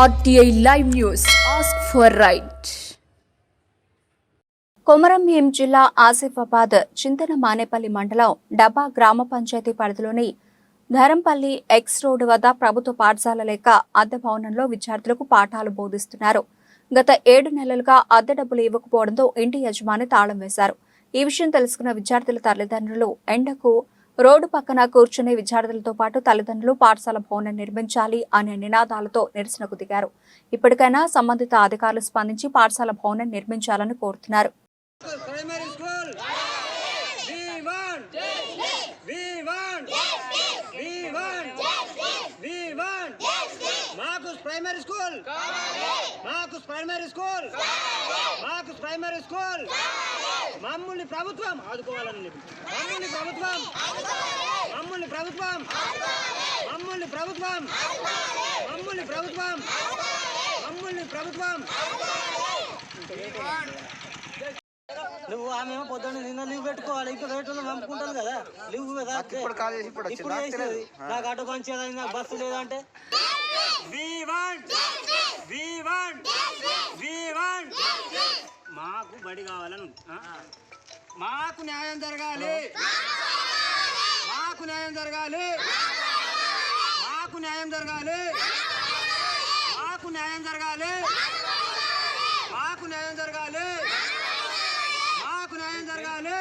RTI Live News. Ask for right. Komaram Bheem జిల్లా ఆసిఫాబాద్ చింతన మానేపల్లి మండలం డబ్బా గ్రామ పంచాయతీ పరిధిలోని ధరంపల్లి ఎక్స్ రోడ్డు వద్ద ప్రభుత్వ పాఠశాల లేక అద్దె భవనంలో విద్యార్థులకు పాఠాలు బోధిస్తున్నారు. గత 7 నెలలుగా అద్దె డబ్బులు ఇవ్వకపోవడంతో ఇంటి యజమాని తాళం వేశారు. ఈ విషయం తెలుసుకున్న విద్యార్థుల తల్లిదండ్రులు ఎండకు రోడ్డు పక్కన కూర్చునే విద్యార్థులతో పాటు తల్లిదండ్రులు పాఠశాల భవనం నిర్మించాలి అనే నినాదాలతో నిరసనకు దిగారు. ఇప్పటికైనా సంబంధిత అధికారులు స్పందించి పాఠశాల భవనం నిర్మించాలని కోరుతున్నారు. మమ్మల్ని ప్రభుత్వం ఆదుకోవాలని మమ్మల్ని ప్రభుత్వం మమ్మల్ని ప్రభుత్వం మమ్మల్ని ప్రభుత్వం మమ్మల్ని ప్రభుత్వం మమ్మల్ని ప్రభుత్వం నువ్వు ఆమె పొద్దున్న నిన్న లీవ్ పెట్టుకోవాలి. ఇప్పుడు రేట్లు పంపుకుంటాను కదా లీవ్ కదా. ఇప్పుడు నాకు ఆటో పంచేది, నాకు బస్సు లేదంటే మాకు బడి కావాలని మాకు న్యాయం జరగాలి, మాకు న్యాయం జరగాలి, మాకు న్యాయం జరగాలి, మాకు న్యాయం జరగాలి, మాకు న్యాయం జరగాలి, మాకు న్యాయం జరగాలి.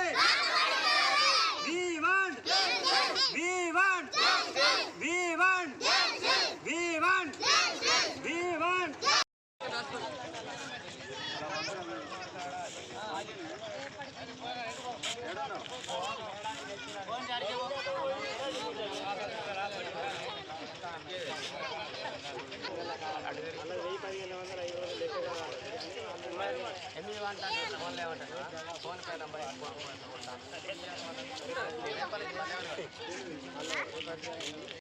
ఫోన్